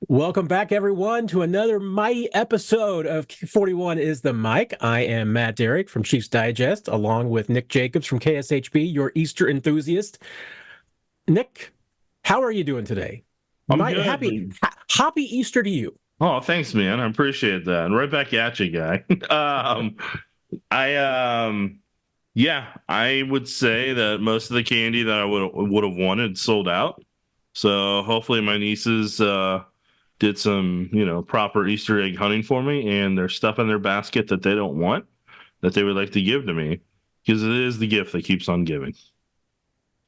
Welcome back, everyone, to another mighty episode of 41 is the Mic. I am Matt Derrick from Chiefs Digest, along with Nick Jacobs from KSHB, your Easter enthusiast. Nick, how are you doing today? I'm Happy Easter to you. Oh, thanks, man. I appreciate that. And right back at you, guy. I yeah, I would say that most of the candy that I would have wanted sold out. So hopefully my nieces did some, proper Easter egg hunting for me, and there's stuff in their basket that they don't want that they would like to give to me because it is the gift that keeps on giving.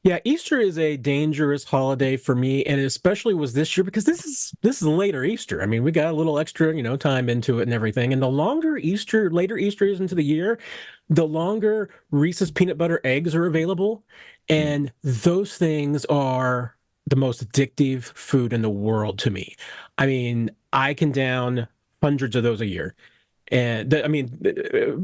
Yeah, Easter is a dangerous holiday for me, and it especially was this year because this is later Easter. I mean, we got a little extra, time into it and everything. And the later Easter is into the year, the longer Reese's peanut butter eggs are available, and those things are the most addictive food in the world to me. I mean, I can down hundreds of those a year. And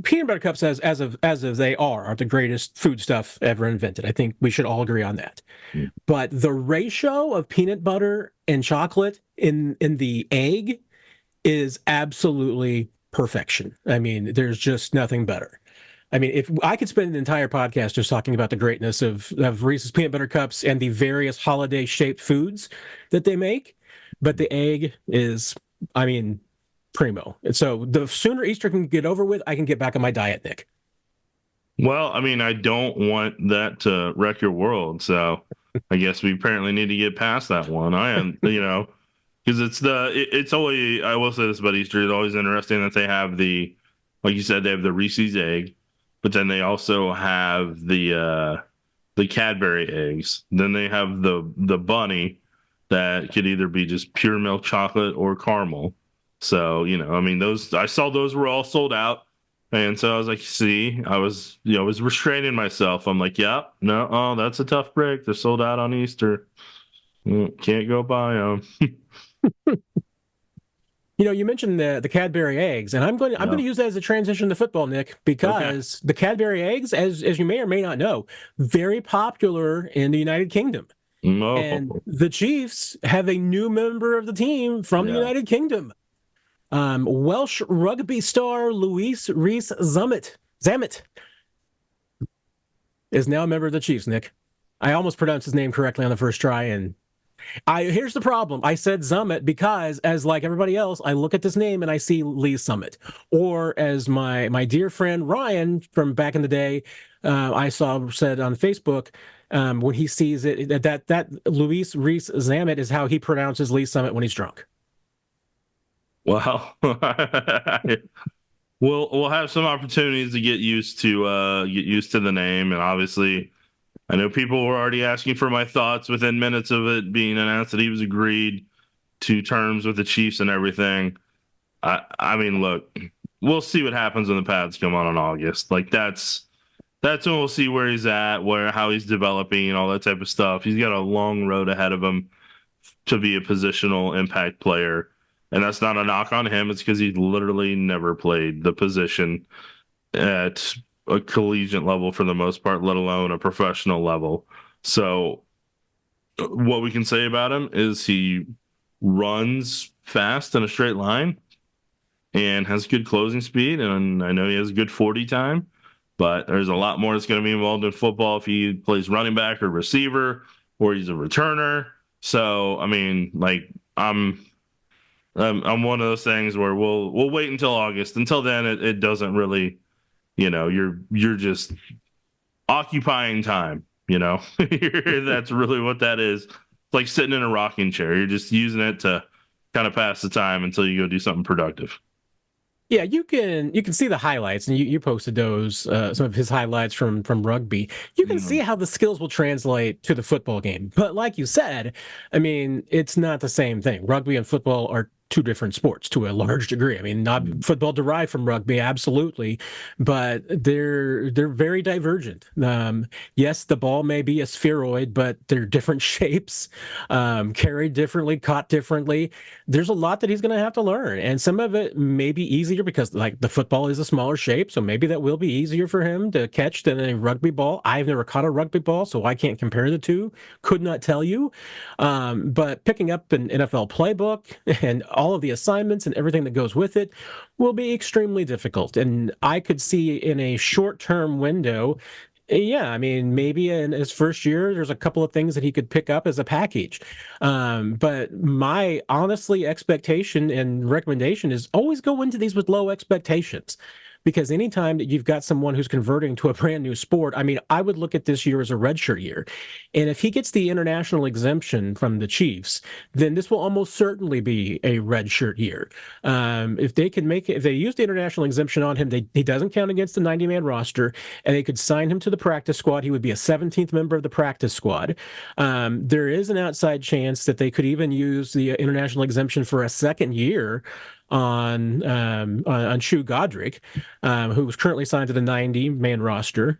peanut butter cups, as of they are the greatest food stuff ever invented. I think we should all agree on that. Mm. But the ratio of peanut butter and chocolate in the egg is absolutely perfection. I mean, there's just nothing better. I mean, if I could spend an entire podcast just talking about the greatness of Reese's peanut butter cups and the various holiday shaped foods that they make, but the egg is, I mean, primo. And so the sooner Easter can get over with, I can get back on my diet, Nick. Well, I mean, I don't want that to wreck your world, so I guess we apparently need to get past that one. I am, because it's always, I will say this about Easter, it's always interesting that they have like you said, they have the Reese's egg, but then they also have the Cadbury eggs. Then they have the bunny that could either be just pure milk chocolate or caramel. So, I mean, I saw those were all sold out. And so I was like, see, I was restraining myself. I'm like, yeah, no, oh, that's a tough break. They're sold out on Easter. Can't go buy them. You mentioned the Cadbury eggs, and I'm going to use that as a transition to football, Nick, Okay. because the Cadbury eggs, as you may or may not know, very popular in the United Kingdom. No. And the Chiefs have a new member of the team from the Yeah. United Kingdom. Welsh rugby star Louis Rees-Zammit is now a member of the Chiefs, Nick. I almost pronounced his name correctly on the first try, and here's the problem. I said Zammit because, as like everybody else, I look at this name and I see Lee Summit. Or as my dear friend Ryan from back in the day, I saw said on Facebook, when he sees it, that Louis Rees-Zammit is how he pronounces Lee Summit when he's drunk. Well, we'll have some opportunities to get used to the name, and obviously, I know people were already asking for my thoughts within minutes of it being announced that he was agreed to terms with the Chiefs and everything. I mean, look, we'll see what happens when the pads come on in August. Like that's when we'll see where he's at, how he's developing, and all that type of stuff. He's got a long road ahead of him to be a positional impact player. And that's not a knock on him. It's because he literally never played the position at a collegiate level for the most part, let alone a professional level. So what we can say about him is he runs fast in a straight line and has good closing speed. And I know he has good 40 time, but there's a lot more that's going to be involved in football if he plays running back or receiver or he's a returner. So, I mean, like, I'm one of those things where we'll wait until August. Until then, it doesn't really, you're just occupying time. That's really what that is. It's like sitting in a rocking chair. You're just using it to kind of pass the time until you go do something productive. Yeah, you can see the highlights, and you posted those some of his highlights from rugby. You can see Mm. how the skills will translate to the football game. But like you said, I mean, it's not the same thing. Rugby and football are two different sports to a large degree. I mean, not football derived from rugby, absolutely, but they're very divergent. Yes, the ball may be a spheroid, but they're different shapes, carried differently, caught differently. There's a lot that he's going to have to learn, and some of it may be easier because, like, the football is a smaller shape, so maybe that will be easier for him to catch than a rugby ball. I've never caught a rugby ball, so I can't compare the two. Could not tell you. But picking up an NFL playbook and all of the assignments and everything that goes with it will be extremely difficult. And I could see in a short-term window, yeah, I mean, maybe in his first year, there's a couple of things that he could pick up as a package. But my honestly expectation and recommendation is always go into these with low expectations. Because anytime that you've got someone who's converting to a brand new sport, I mean, I would look at this year as a redshirt year. And if he gets the international exemption from the Chiefs, then this will almost certainly be a redshirt year. If they can make it, if they use the international exemption on him, he doesn't count against the 90-man roster, and they could sign him to the practice squad. He would be a 17th member of the practice squad. There is an outside chance that they could even use the international exemption for a second year on Shu Godric, who was currently signed to the 90-man roster.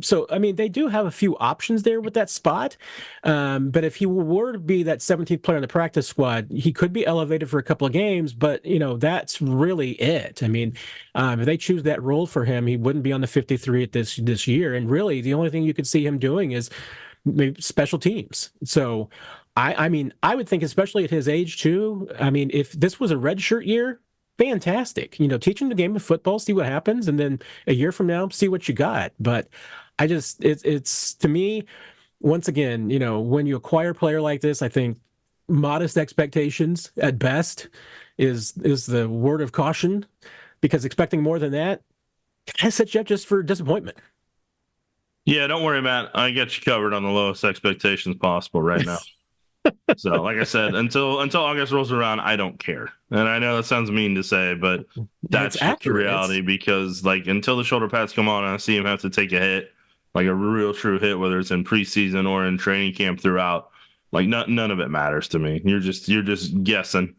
So, I mean, they do have a few options there with that spot. But if he were to be that 17th player in the practice squad, he could be elevated for a couple of games, but, that's really it. I mean, if they choose that role for him, he wouldn't be on the 53 at this year. And really, the only thing you could see him doing is maybe special teams. So, I mean, I would think, especially at his age too, I mean, if this was a redshirt year, fantastic. Teach him the game of football, see what happens, and then a year from now, see what you got. But it's to me, once again, when you acquire a player like this, I think modest expectations at best is the word of caution, because expecting more than that kind of sets you up just for disappointment. Yeah, don't worry, Matt. I got you covered on the lowest expectations possible right now. So, like I said, until August rolls around, I don't care. And I know that sounds mean to say, but that's just the reality, because until the shoulder pads come on and I see him have to take a hit, like a real true hit, whether it's in preseason or in training camp throughout, none of it matters to me. You're just guessing.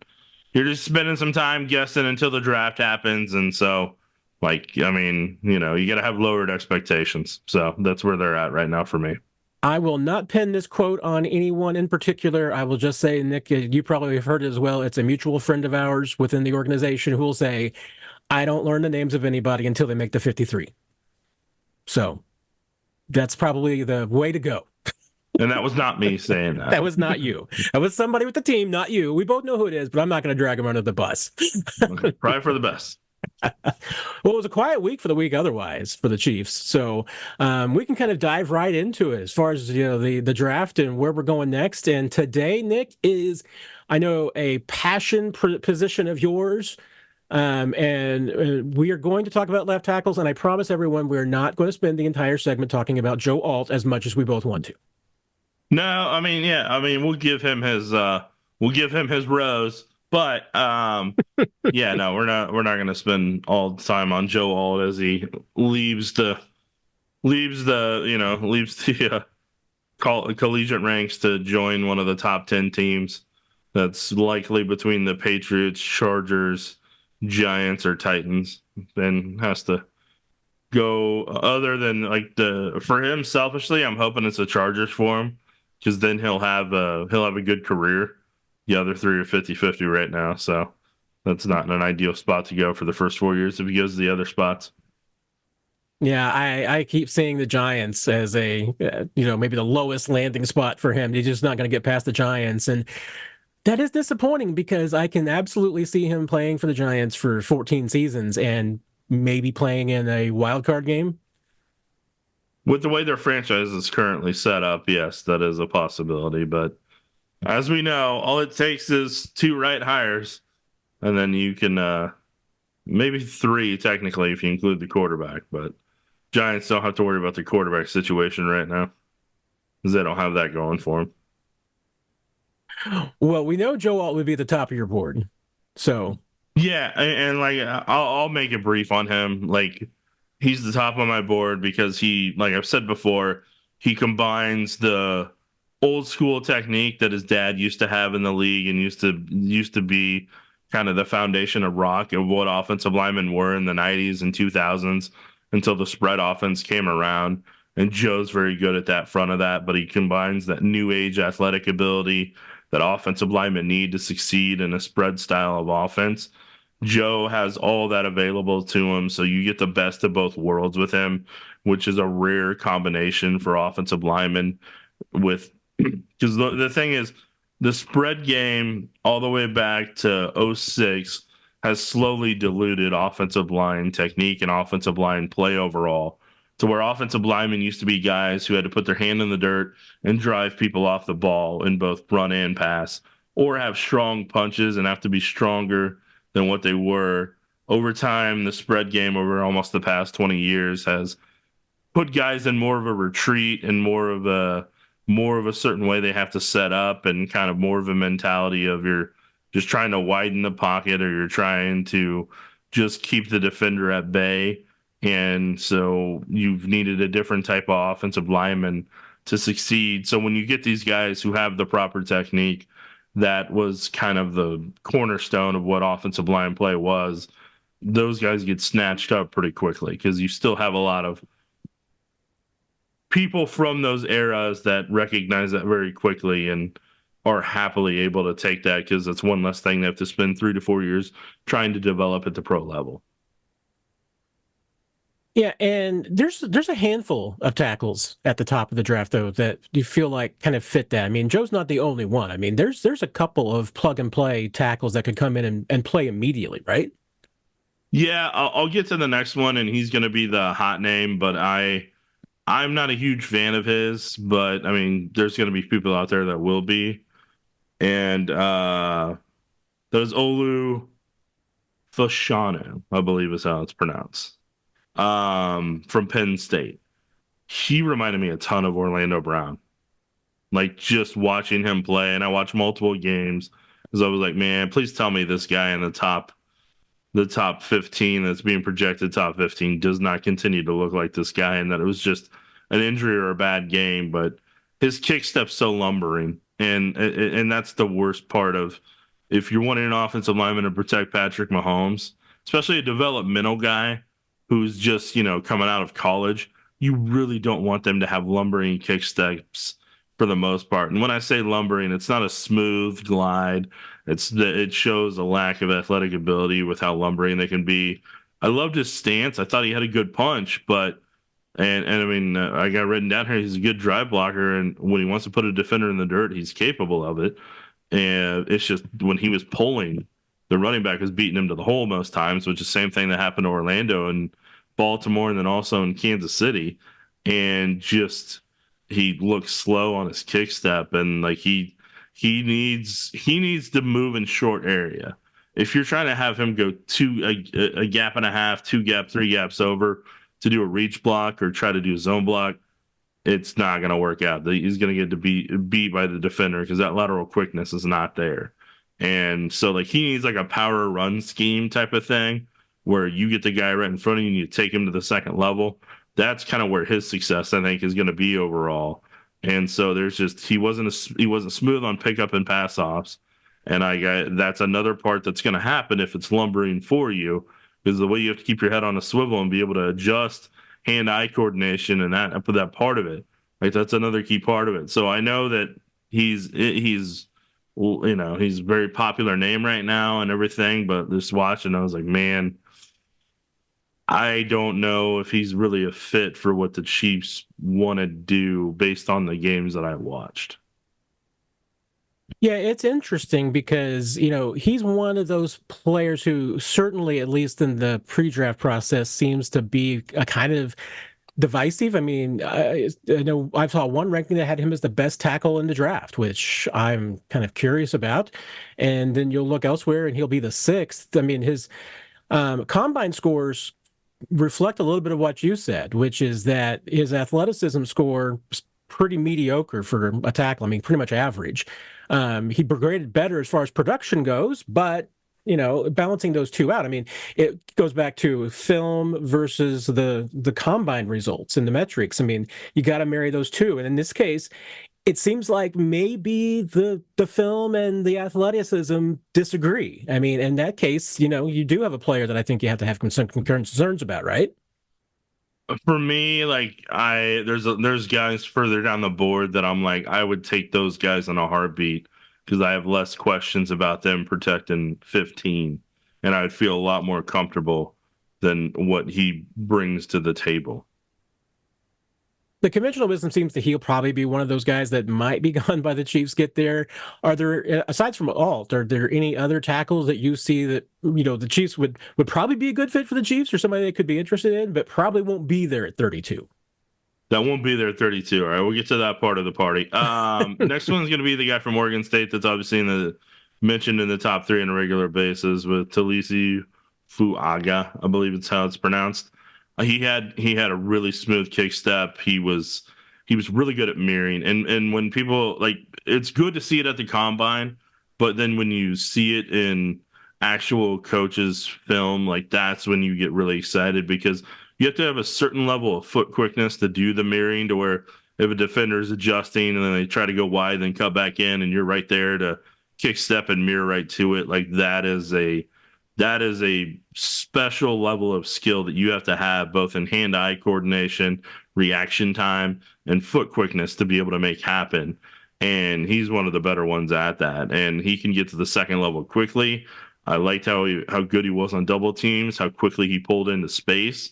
You're just spending some time guessing until the draft happens. And so, I mean, you got to have lowered expectations. So that's where they're at right now for me. I will not pin this quote on anyone in particular. I will just say, Nick, you probably have heard it as well. It's a mutual friend of ours within the organization who will say, I don't learn the names of anybody until they make the 53. So that's probably the way to go. And that was not me saying that. That was not you. That was somebody with the team, not you. We both know who it is, but I'm not going to drag him under the bus. Probably for the best. Well, it was a quiet week for the week otherwise for the Chiefs. So we can kind of dive right into it as far as the draft and where we're going next. And today, Nick, is, I know, a passion position of yours. And we are going to talk about left tackles. And I promise everyone we're not going to spend the entire segment talking about Joe Alt as much as we both want to. No, I mean, yeah, I mean, we'll give him his rose. But yeah, no, we're not going to spend all the time on Joe Alt as he leaves the collegiate ranks to join one of the top 10 teams. That's likely between the Patriots, Chargers, Giants, or Titans, and has to go other than for him selfishly. I'm hoping it's the Chargers for him, because then he'll have a good career. The other three are 50-50 right now, so that's not an ideal spot to go for the first 4 years if he goes to the other spots. Yeah, I keep seeing the Giants as a, maybe the lowest landing spot for him. He's just not going to get past the Giants. And that is disappointing, because I can absolutely see him playing for the Giants for 14 seasons and maybe playing in a wild card game. With the way their franchise is currently set up, yes, that is a possibility, but as we know, all it takes is 2 right hires, and then you can maybe 3 technically if you include the quarterback. But Giants don't have to worry about the quarterback situation right now, because they don't have that going for them. Well, we know Joe Alt would be at the top of your board, so yeah, and I'll make it brief on him. He's the top of my board because he, like I've said before, he combines the old school technique that his dad used to have in the league and used to be kind of the foundation of rock of what offensive linemen were in the 90s and 2000s until the spread offense came around. And Joe's very good at that front of that, but he combines that new age athletic ability that offensive linemen need to succeed in a spread style of offense. Joe has all that available to him, so you get the best of both worlds with him, which is a rare combination for offensive linemen. With because the thing is, the spread game all the way back to '06 has slowly diluted offensive line technique and offensive line play overall to where offensive linemen used to be guys who had to put their hand in the dirt and drive people off the ball in both run and pass, or have strong punches and have to be stronger than what they were. Over time, the spread game over almost the past 20 years has put guys in more of a retreat and more of a certain way they have to set up, and kind of more of a mentality of you're just trying to widen the pocket, or you're trying to just keep the defender at bay. And so you've needed a different type of offensive lineman to succeed. So when you get these guys who have the proper technique, that was kind of the cornerstone of what offensive line play was. Those guys get snatched up pretty quickly because you still have a lot of people from those eras that recognize that very quickly and are happily able to take that because it's one less thing they have to spend 3 to 4 years trying to develop at the pro level. Yeah, and there's a handful of tackles at the top of the draft though that you feel like kind of fit that. I mean, Joe's not the only one. I mean, there's a couple of plug and play tackles that could come in and play immediately, right? Yeah, I'll get to the next one, and he's going to be the hot name, but I'm not a huge fan of his, but I mean, there's going to be people out there that will be. And there's Fashanu, I believe is how it's pronounced, from Penn State. He reminded me a ton of Orlando Brown. Like just watching him play, and I watched multiple games because I was like, man, please tell me this guy in the top 15 that's being projected top 15 does not continue to look like this guy, and that it was just an injury or a bad game. But his kick step's so lumbering, and that's the worst part of if you're wanting an offensive lineman to protect Patrick Mahomes, especially a developmental guy who's just coming out of college. You really don't want them to have lumbering kick steps for the most part. And when I say lumbering, it's not a smooth glide. It shows a lack of athletic ability with how lumbering they can be. I loved his stance. I thought he had a good punch, but I mean, I got written down here. He's a good drive blocker, and when he wants to put a defender in the dirt, he's capable of it. And it's just when he was pulling, the running back was beating him to the hole most times, which is the same thing that happened to Orlando and Baltimore, and then also in Kansas City. And just he looks slow on his kick step, and like he needs to move in short area. If you're trying to have him go a gap and a half, 2 gap, 3 gaps over to do a reach block or try to do a zone block, it's not going to work out. He's going to get to be beat by the defender because that lateral quickness is not there. And so like he needs like a power run scheme type of thing where you get the guy right in front of you and you take him to the second level. That's kind of where his success, I think, is going to be overall. And so there's just he wasn't smooth on pickup and pass offs, and that's another part that's going to happen if it's lumbering for you, because the way you have to keep your head on a swivel and be able to adjust hand-eye coordination and that part of it, like that's another key part of it. So I know that he's a very popular name right now and everything, but just watching, I was like, man, I don't know if he's really a fit for what the Chiefs want to do based on the games that I watched. Yeah, it's interesting because, he's one of those players who certainly, at least in the pre-draft process, seems to be a kind of divisive. I mean, I know I saw one ranking that had him as the best tackle in the draft, which I'm kind of curious about. And then you'll look elsewhere and he'll be the 6th. I mean, his combine scores reflect a little bit of what you said, which is that his athleticism score is pretty mediocre for a tackle. I mean, pretty much average. He graded better as far as production goes, but balancing those two out. I mean, it goes back to film versus the combine results and the metrics. I mean, you got to marry those two. And in this case, it seems like maybe the film and the athleticism disagree. I mean, in that case, you do have a player that I think you have to have some concerns about, right? For me, like there's guys further down the board that I'm like I would take those guys in a heartbeat because I have less questions about them protecting 15, and I would feel a lot more comfortable than what he brings to the table. The conventional wisdom seems that he'll probably be one of those guys that might be gone by the Chiefs get there. Are there, aside from Alt, are there any other tackles that you see that the Chiefs would probably be a good fit for the Chiefs, or somebody they could be interested in, but probably won't be there at 32? That won't be there at 32. All right, we'll get to that part of the party. Next one's going to be the guy from Oregon State that's obviously mentioned in the top three on a regular basis with Taliese Fuaga, I believe it's how it's pronounced. He had a really smooth kick step. He was really good at mirroring, and when people like, it's good to see it at the combine, but then when you see it in actual coaches film, like that's when you get really excited because you have to have a certain level of foot quickness to do the mirroring to where if a defender is adjusting and then they try to go wide, then cut back in, and you're right there to kick step and mirror right to it. Like that is a special level of skill that you have to have both in hand-eye coordination, reaction time, and foot quickness to be able to make happen. And he's one of the better ones at that. And he can get to the second level quickly. I liked how good he was on double teams, how quickly he pulled into space,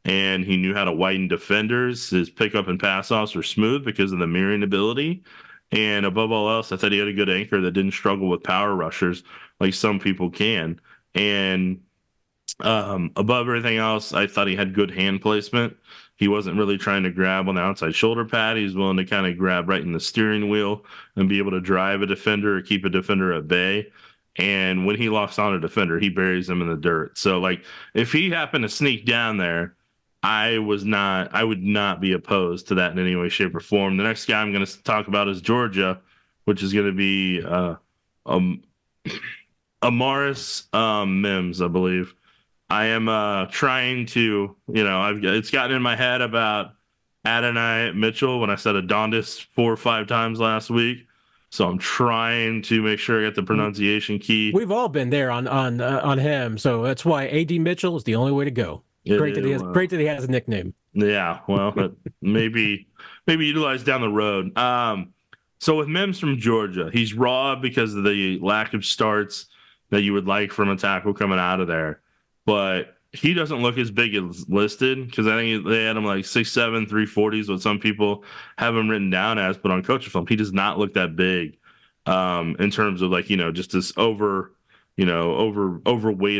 and he knew how to widen defenders. His pickup and pass offs were smooth because of the mirroring ability. And above all else, I thought he had a good anchor that didn't struggle with power rushers like some people can. And above everything else, I thought he had good hand placement. He wasn't really trying to grab on the outside shoulder pad. He's willing to kind of grab right in the steering wheel and be able to drive a defender or keep a defender at bay. And when he locks on a defender, he buries him in the dirt. So, like, if he happened to sneak down there, I would not be opposed to that in any way, shape, or form. The next guy I'm going to talk about is Georgia, which is going to be um, Amarius Mims, I believe. I am trying to, it's gotten in my head about Adonai Mitchell when I said Adontis 4 or 5 times last week. So I'm trying to make sure I get the pronunciation key. We've all been there on him, so that's why AD Mitchell is the only way to go. It Great that he is, has great that he has a nickname. yeah, well, maybe utilized down the road. So with Mims from Georgia, he's raw because of the lack of starts that you would like from a tackle coming out of there, but he doesn't look as big as listed because I think they had him like 6'7", 340 is what some people have him written down as, but on coaching film, he does not look that big in terms of like, just this overweight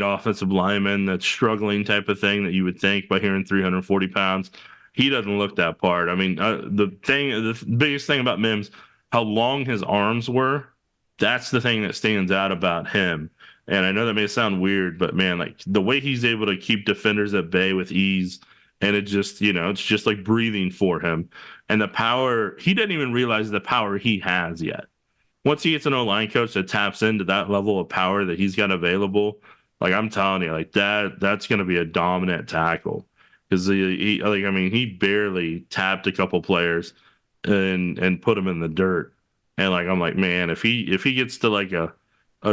offensive lineman that's struggling type of thing that you would think by hearing 340 pounds. He doesn't look that part. I mean, the biggest thing about Mims, how long his arms were, that's the thing that stands out about him. And I know that may sound weird, but man, like the way he's able to keep defenders at bay with ease, and it's just like breathing for him. And the power, he didn't even realize the power he has yet. Once he gets an O-line coach that taps into that level of power that he's got available, like I'm telling you, like that's going to be a dominant tackle because he barely tapped a couple players and put them in the dirt. And like I'm like, man, if he gets to like a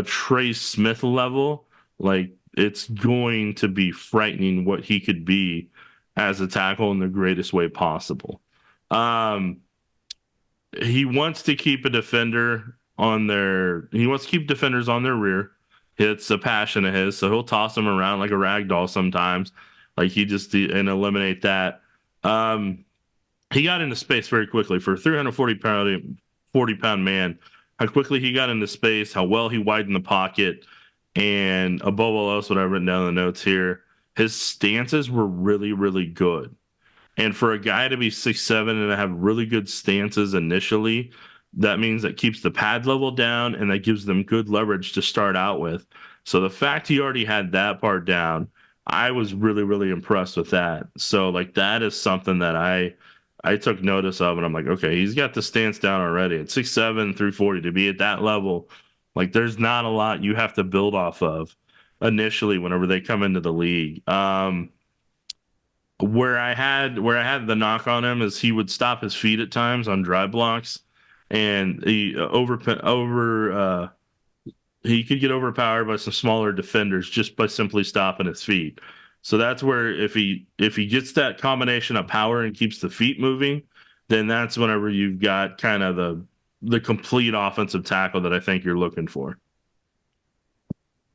Trey Smith level, like it's going to be frightening what he could be as a tackle in the greatest way possible. He wants to keep defenders on their rear. It's a passion of his, so he'll toss them around like a rag doll sometimes. Like and eliminate that. He got into space very quickly for a 40 pound man. How quickly he got into space, how well he widened the pocket, and above all else, what I've written down in the notes here, his stances were really, really good. And for a guy to be 6'7" and to have really good stances initially, that means that keeps the pad level down and that gives them good leverage to start out with. So the fact he already had that part down, I was really, really impressed with that. So like that is something that I took notice of, and I'm like, okay, he's got the stance down already at 6'7", 340 to be at that level. Like there's not a lot you have to build off of initially whenever they come into the league. Where I had the knock on him is he would stop his feet at times on drive blocks, and he could get overpowered by some smaller defenders just by simply stopping his feet. So that's where if he gets that combination of power and keeps the feet moving, then that's whenever you've got kind of the complete offensive tackle that I think you're looking for.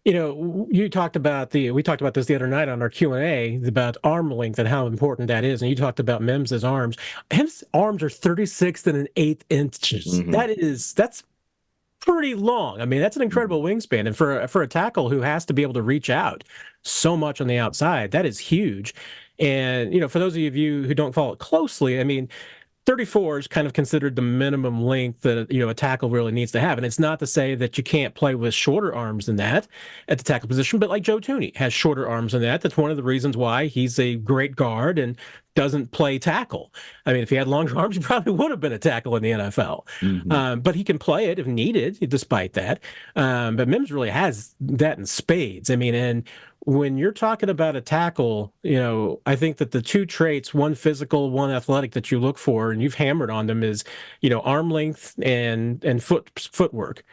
We talked about this the other night on our Q&A about arm length and how important that is. And you talked about Mims's arms. His arms are 36 and an eighth inches. Mm-hmm. That's pretty long. I mean, that's an incredible Mm-hmm. wingspan. And for a tackle who has to be able to reach out so much on the outside, that is huge. And, for those of you who don't follow it closely, I mean, 34 is kind of considered the minimum length that a tackle really needs to have, and it's not to say that you can't play with shorter arms than that at the tackle position. But like Joe Thuney has shorter arms than that. That's one of the reasons why he's a great guard and doesn't play tackle. I mean, if he had longer arms, he probably would have been a tackle in the NFL. Mm-hmm. But he can play it if needed, despite that. But Mims really has that in spades. I mean, and when you're talking about a tackle, I think that the two traits, one physical, one athletic, that you look for, and you've hammered on them, is, arm length and footwork.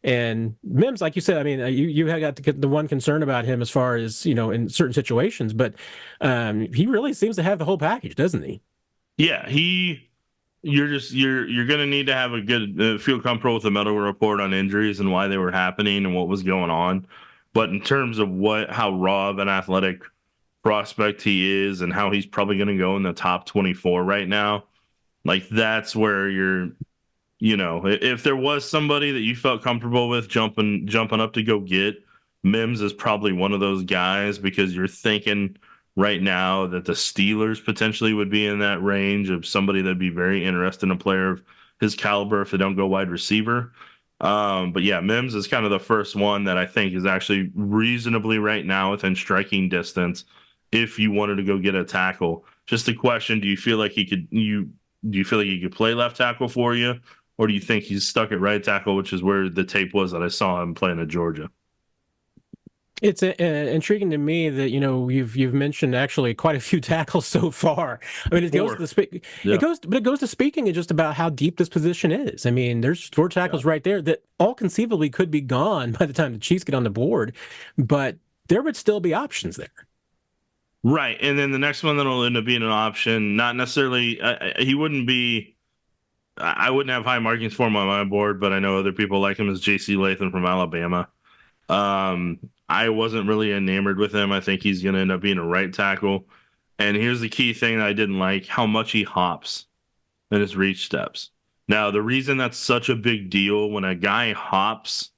And Mims, like you said, I mean, you have got the one concern about him as far as, in certain situations, but he really seems to have the whole package, doesn't he? Yeah, you're going to need to have a good feel comfortable with the medical report on injuries and why they were happening and what was going on. But in terms of how raw of an athletic prospect he is and how he's probably going to go in the top 24 right now, like that's where if there was somebody that you felt comfortable with jumping up to go get, Mims is probably one of those guys, because you're thinking right now that the Steelers potentially would be in that range of somebody that'd be very interested in a player of his caliber if they don't go wide receiver. But yeah, Mims is kind of the first one that I think is actually reasonably right now within striking distance if you wanted to go get a tackle. Just a question, do you feel like he could play left tackle for you? Or do you think he's stuck at right tackle, which is where the tape was that I saw him playing at Georgia? It's intriguing to me that you've mentioned actually quite a few tackles so far. I mean, Yeah. it goes to speaking just about how deep this position is. I mean, there's four tackles right there that all conceivably could be gone by the time the Chiefs get on the board, but there would still be options there. Right, and then the next one that'll end up being an option, not necessarily. He wouldn't be. I wouldn't have high markings for him on my board, but I know other people like him as J.C. Latham from Alabama. I wasn't really enamored with him. I think he's going to end up being a right tackle. And here's the key thing that I didn't like: how much he hops in his reach steps. Now, the reason that's such a big deal, when a guy hops,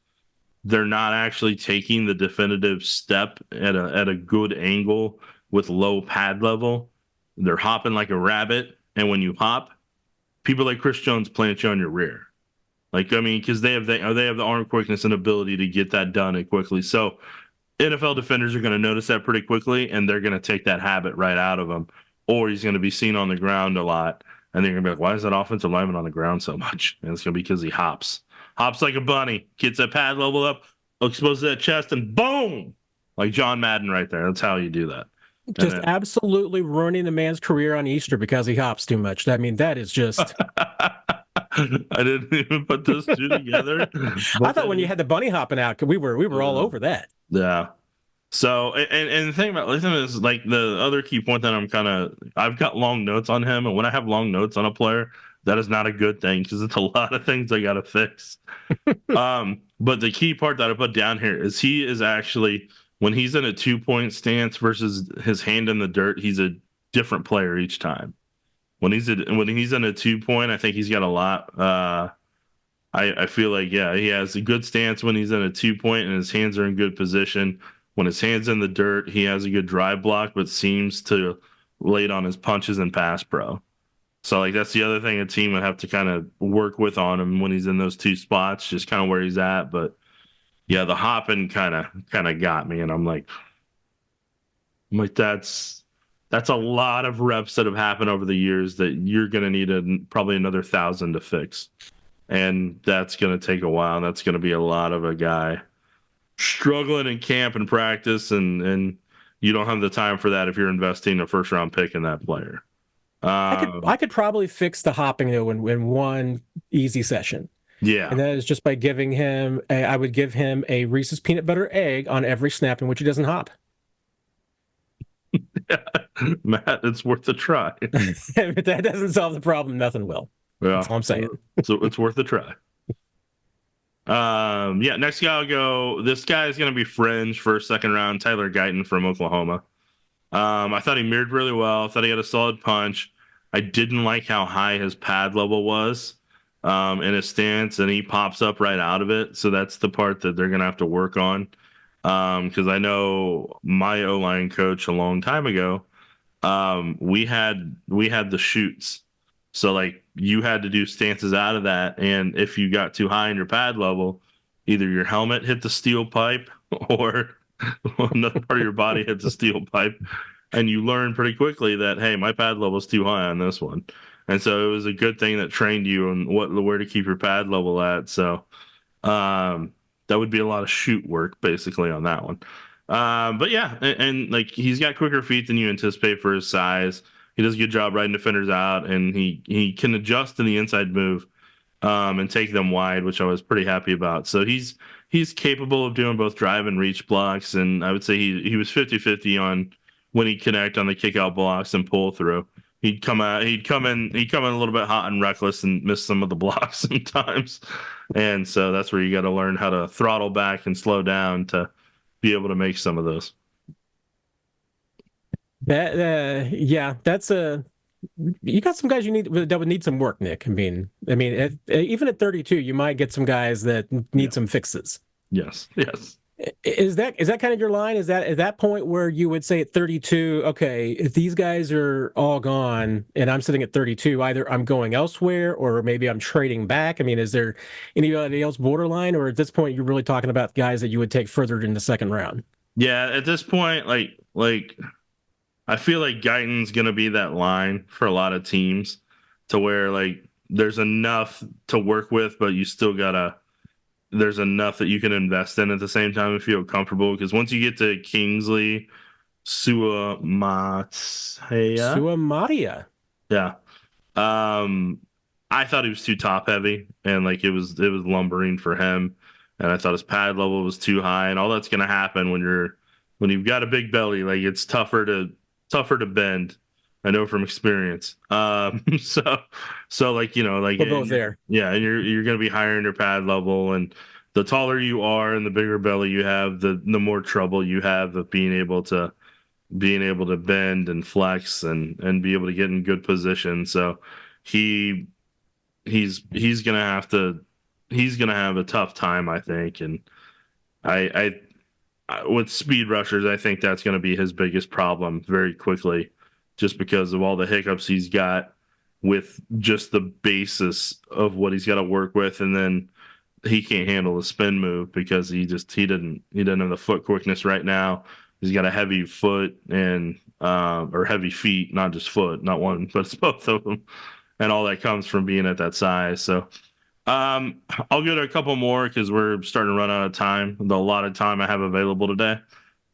they're not actually taking the definitive step at a good angle with low pad level. They're hopping like a rabbit, and when you hop, people like Chris Jones plant you on your rear. Like, I mean, because they have the arm quickness and ability to get that done quickly. So NFL defenders are going to notice that pretty quickly, and they're going to take that habit right out of him. Or he's going to be seen on the ground a lot, and they're going to be like, why is that offensive lineman on the ground so much? And it's going to be because he hops like a bunny, gets that pad level up, exposes that chest, and boom, like John Madden right there. That's how you do that. Just absolutely ruining the man's career on Easter because he hops too much. I mean, that is just. I didn't even put those two together. I thought when you had the bunny hopping out, we were all over that. Yeah. So, and the thing about Latham is, like, the other key point that I've got long notes on him, and when I have long notes on a player, that is not a good thing, because it's a lot of things I got to fix. But the key part that I put down here is he is actually, when he's in a 2-point stance versus his hand in the dirt, he's a different player each time. When he's in a 2-point, I think he's got a lot. I feel like, yeah, he has a good stance when he's in a 2-point and his hands are in good position. When his hand's in the dirt, he has a good drive block, but seems to late on his punches and pass pro. So, like, that's the other thing a team would have to kind of work with on him when he's in those two spots, just kind of where he's at. But yeah, the hopping kind of got me, and I'm like that's a lot of reps that have happened over the years that you're going to need probably another 1,000 to fix. And that's going to take a while. That's going to be a lot of a guy struggling in camp and practice, and you don't have the time for that if you're investing a first-round pick in that player. Um, I could probably fix the hopping though in one easy session. yeah. And that is just by giving him I would give him a Reese's peanut butter egg on every snap in which he doesn't hop. Matt, it's worth a try. If that doesn't solve the problem, nothing will. That's Yeah. all I'm saying. So it's worth a try. Yeah, next guy I'll go. This guy is going to be fringe for second round, Tyler Guyton from Oklahoma. I thought he mirrored really well. I thought he had a solid punch. I didn't like how high his pad level was in his stance, and he pops up right out of it. So that's the part that they're going to have to work on. Because I know my O-line coach a long time ago, we had the shoots. So like you had to do stances out of that, and if you got too high in your pad level, either your helmet hit the steel pipe or another part of your body hits the steel pipe, and you learn pretty quickly that hey, my pad level's too high on this one, and so it was a good thing that trained you on where to keep your pad level at. So um, that would be a lot of shoot work basically on that one. But yeah, and like he's got quicker feet than you anticipate for his size. He does a good job riding defenders out, and he can adjust in the inside move and take them wide, which I was pretty happy about. So he's capable of doing both drive and reach blocks, and I would say he was 50-50 on when he'd connect on the kick out blocks and pull through. He'd come in a little bit hot and reckless and miss some of the blocks sometimes. And so that's where you got to learn how to throttle back and slow down to be able to make some of those. That yeah, that's a you got some guys you need that would need some work, Nick. Even at 32, you might get some guys that Yeah. need some fixes. Yes. Yes. Is that kind of your line? Is that at that point where you would say at 32, okay, if these guys are all gone and I'm sitting at 32, either I'm going elsewhere or maybe I'm trading back. I mean, is there anybody else borderline, or at this point you're really talking about guys that you would take further in the second round? Yeah. At this point, like I feel like Guyton's gonna be that line for a lot of teams to where like there's enough to work with, but you still gotta there's enough that you can invest in at the same time and feel comfortable. Because once you get to Kingsley Suamataia, Suamataia. yeah, um, I thought he was too top heavy and like it was lumbering for him, and I thought his pad level was too high, and all that's gonna happen when you've got a big belly, like it's tougher to bend. I know from experience. So like like We're both there. yeah, and you're gonna be higher in your pad level, and the taller you are and the bigger belly you have, the more trouble you have of being able to bend and flex and be able to get in good position. So he he's gonna have to he's gonna have a tough time, I think. And with speed rushers, I think that's gonna be his biggest problem very quickly, just because of all the hiccups he's got with just the basis of what he's got to work with, and then he can't handle the spin move because he didn't have the foot quickness right now. He's got a heavy foot and or heavy feet, not just foot, not one, but it's both of them, and all that comes from being at that size. So I'll go to a couple more because we're starting to run out of time. The lot of time I have available today.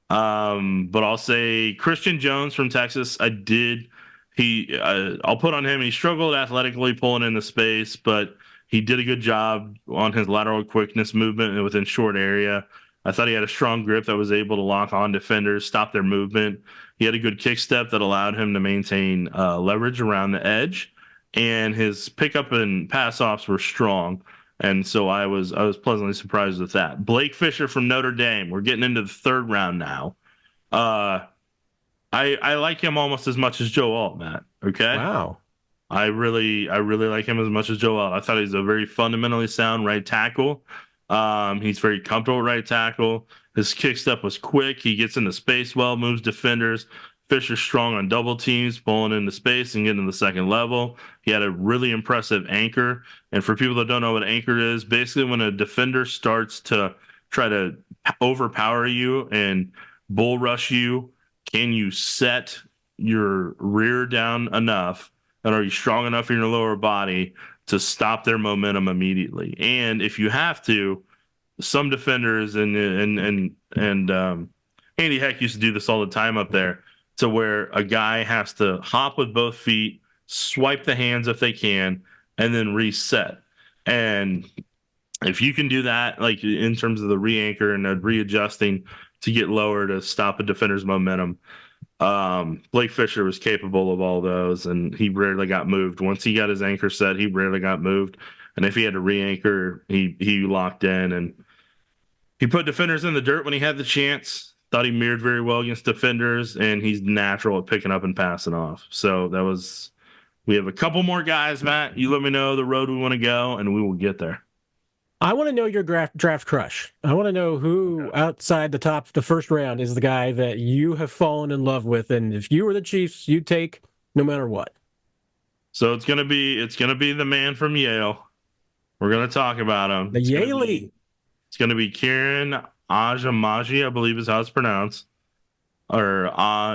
But I'll say Christian Jones from Texas. I'll put on him. He struggled athletically pulling in the space, but he did a good job on his lateral quickness movement within short area. I thought he had a strong grip that was able to lock on defenders, stop their movement. He had a good kick step that allowed him to maintain leverage around the edge, and his pickup and pass offs were strong. And so I was pleasantly surprised with that. Blake Fisher from Notre Dame. We're getting into the third round now. Uh, I like him almost as much as Joe Alt, Matt. Okay. Wow. I really like him as much as Joe Alt. I thought he's a very fundamentally sound right tackle. He's very comfortable at right tackle. His kick step was quick. He gets into space well, moves defenders. Fisher's strong on double teams, pulling into space and getting to the second level. He had a really impressive anchor. And for people that don't know what anchor is, basically when a defender starts to try to overpower you and bull rush you, can you set your rear down enough, and are you strong enough in your lower body to stop their momentum immediately? And if you have to, some defenders and Andy Heck used to do this all the time up there, to where a guy has to hop with both feet, swipe the hands if they can, and then reset. And if you can do that, like in terms of the re-anchor and the readjusting to get lower to stop a defender's momentum, Blake Fisher was capable of all those, and he rarely got moved. Once he got his anchor set, he rarely got moved. And if he had to re-anchor, he locked in, and he put defenders in the dirt when he had the chance. Thought he mirrored very well against defenders, and he's natural at picking up and passing off. So that was. We have a couple more guys, Matt. You let me know the road we want to go, and we will get there. I want to know your draft crush. I want to know who outside the first round is the guy that you have fallen in love with, and if you were the Chiefs, you'd take no matter what. So it's gonna be the man from Yale. We're gonna talk about him. The Yale. It's gonna be Kiran Amegadjie, I believe is how it's pronounced. Or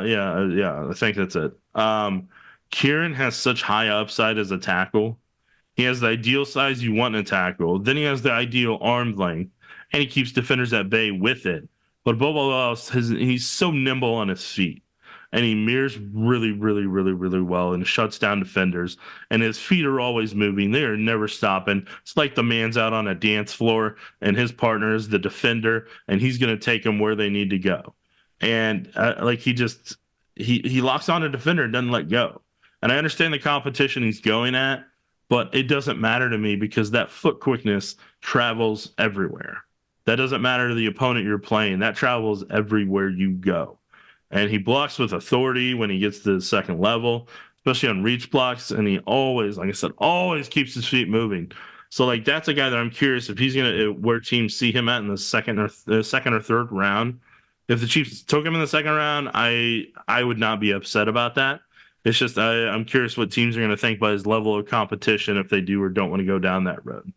yeah, I think that's it. Kiran has such high upside as a tackle. He has the ideal size you want in a tackle. Then he has the ideal arm length, and he keeps defenders at bay with it. But above all else, he's so nimble on his feet, and he mirrors really, really, really, really well and shuts down defenders. And his feet are always moving; they are never stopping. It's like the man's out on a dance floor, and his partner is the defender, and he's going to take them where they need to go. And like he locks on a defender and doesn't let go. And I understand the competition he's going at, but it doesn't matter to me because that foot quickness travels everywhere. That doesn't matter to the opponent you're playing. That travels everywhere you go. And he blocks with authority when he gets to the second level, especially on reach blocks. And he always, like I said, always keeps his feet moving. So like that's a guy that I'm curious if he's gonna where teams see him at in the second or third round. If the Chiefs took him in the second round, I would not be upset about that. It's just I'm curious what teams are going to think by his level of competition if they do or don't want to go down that road.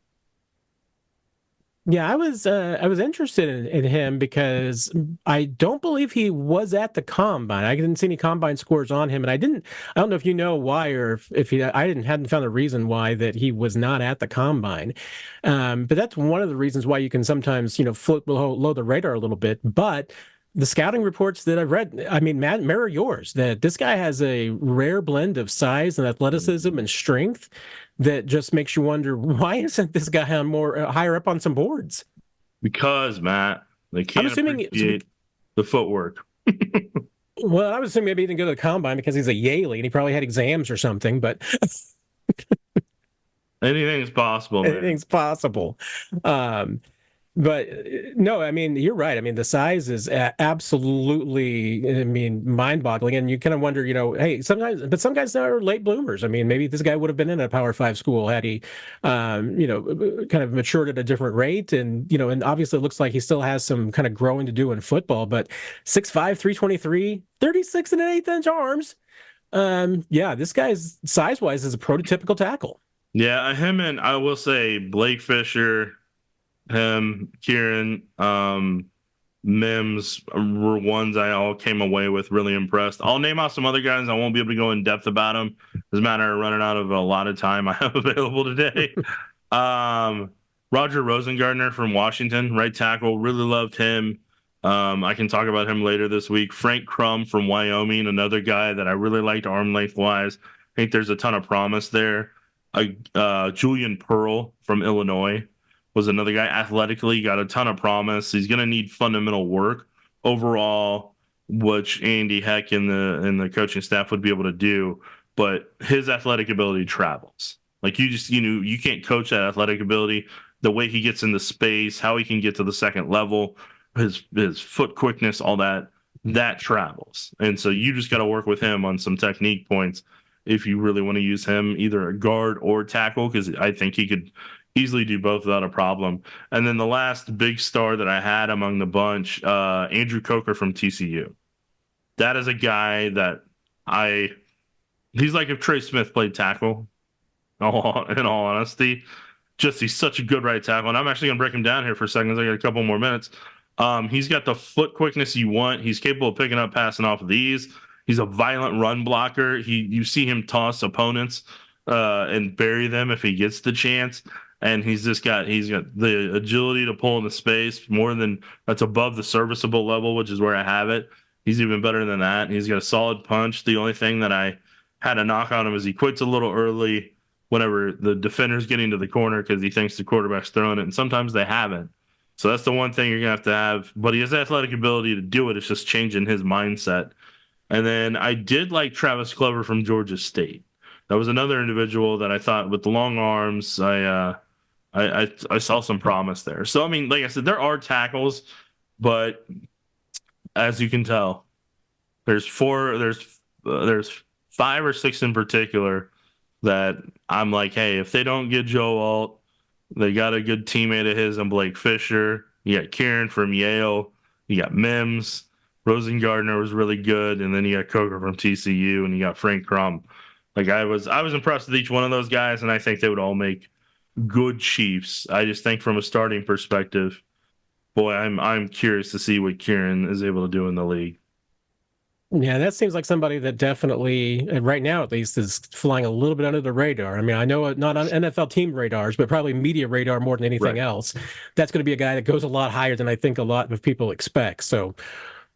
Yeah, I was interested in him because I don't believe he was at the combine. I didn't see any combine scores on him, and I don't know if you know why or if he I hadn't found a reason why that he was not at the combine. But that's one of the reasons why you can sometimes float below the radar a little bit, but. The scouting reports that I've read, I mean, mirror yours, that this guy has a rare blend of size and athleticism and strength that just makes you wonder, why isn't this guy on higher up on some boards? Because, Matt, they can't appreciate the footwork. Well, I was assuming maybe he didn't go to the combine because he's a Yale and he probably had exams or something, but... Anything's possible, man. Anything's possible. But no, I mean, you're right. I mean, the size is absolutely, mind-boggling. And you kind of wonder, hey, but some guys are late bloomers. I mean, maybe this guy would have been in a Power 5 school had he, kind of matured at a different rate. And, and obviously it looks like he still has some kind of growing to do in football. But 6'5", 323, 36 and an eighth inch arms. Yeah, this guy's size-wise is a prototypical tackle. Yeah, him and I will say Blake Fisher, him, Kiran, Mims were ones I all came away with really impressed. I'll name off some other guys. I won't be able to go in depth about them. As a matter of running out of a lot of time I have available today. Roger Rosengarten from Washington, right tackle. Really loved him. I can talk about him later this week. Frank Crum from Wyoming, another guy that I really liked arm length wise. I think there's a ton of promise there. Julian Pearl from Illinois was another guy. Athletically got a ton of promise. He's going to need fundamental work overall, which Andy Heck and the coaching staff would be able to do. But his athletic ability travels. Like you can't coach that athletic ability. The way he gets into space, how he can get to the second level, his foot quickness, all that travels. And so you just got to work with him on some technique points if you really want to use him, either a guard or tackle, because I think he could easily do both without a problem. And then the last big star that I had among the bunch, Andrew Coker from TCU. That is a guy that he's like if Trey Smith played tackle, in all honesty. Just he's such a good right tackle. And I'm actually going to break him down here for a second. I got a couple more minutes. He's got the foot quickness you want. He's capable of picking up, passing off of these. He's a violent run blocker. You see him toss opponents and bury them if he gets the chance. And he's got the agility to pull into space more than that's above the serviceable level, which is where I have it. He's even better than that. He's got a solid punch. The only thing that I had a knock on him as he quits a little early whenever the defender's getting to the corner because he thinks the quarterback's throwing it, and sometimes they haven't. So that's the one thing you're gonna have to have. But he has the athletic ability to do it. It's just changing his mindset. And then I did like Travis Clover from Georgia State. That was another individual that I thought with the long arms, I saw some promise there. So I mean, like I said, there are tackles, but as you can tell, there's 5 or 6 in particular that I'm like, hey, if they don't get Joe Alt, they got a good teammate of his and Blake Fisher. You got Kiran from Yale. You got Mims. Rosengarten was really good, and then you got Coker from TCU, and you got Frank Crum. Like I was impressed with each one of those guys, and I think they would all make good Chiefs. I just think from a starting perspective, boy, I'm curious to see what Kiran is able to do in the league. Yeah, that seems like somebody that definitely, and right now at least, is flying a little bit under the radar. I mean, I know not on NFL team radars, but probably media radar more than anything Right. else. That's going to be a guy that goes a lot higher than I think a lot of people expect. So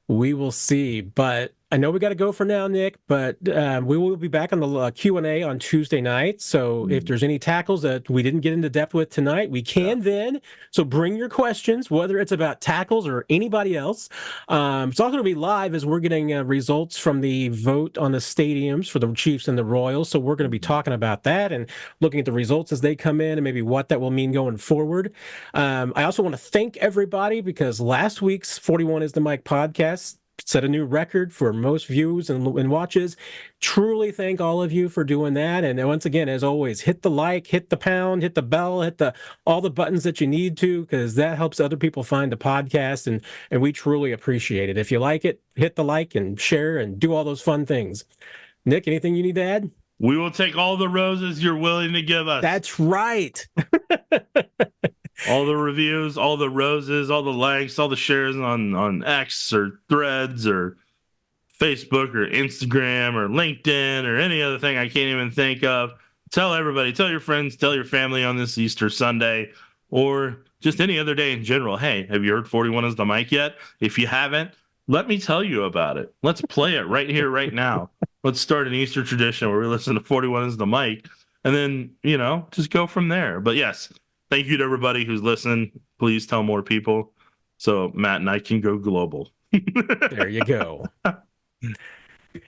we will see. But I know we got to go for now, Nick, but we will be back on the Q&A on Tuesday night. So if there's any tackles that we didn't get into depth with tonight, we Yeah. can then. So bring your questions, whether it's about tackles or anybody else. It's also going to be live as we're getting results from the vote on the stadiums for the Chiefs and the Royals. So we're going to be talking about that and looking at the results as they come in and maybe what that will mean going forward. I also want to thank everybody because last week's 41 is the Mic podcast set a new record for most views and watches. Truly thank all of you for doing that. And once again, as always, hit the like, hit the pound, hit the bell, hit the all the buttons that you need to, because that helps other people find the podcast. And we truly appreciate it. If you like it, hit the like and share and do all those fun things. Nick, anything you need to add? We will take all the roses you're willing to give us. That's right. All the reviews, all the roses, all the likes, all the shares on X or Threads or Facebook or Instagram or LinkedIn or any other thing I can't even think of. Tell everybody, tell your friends, tell your family on this Easter Sunday or just any other day in general. Hey, have you heard 41 is the Mic yet? If you haven't, let me tell you about it. Let's play it right here, right now. Let's start an Easter tradition where we listen to 41 is the Mic and then, just go from there. But yes, thank you to everybody who's listening. Please tell more people so Matt and I can go global. There you go.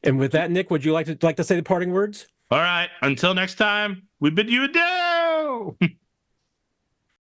And with that, Nick, would you like to say the parting words? All right. Until next time, we bid you adieu.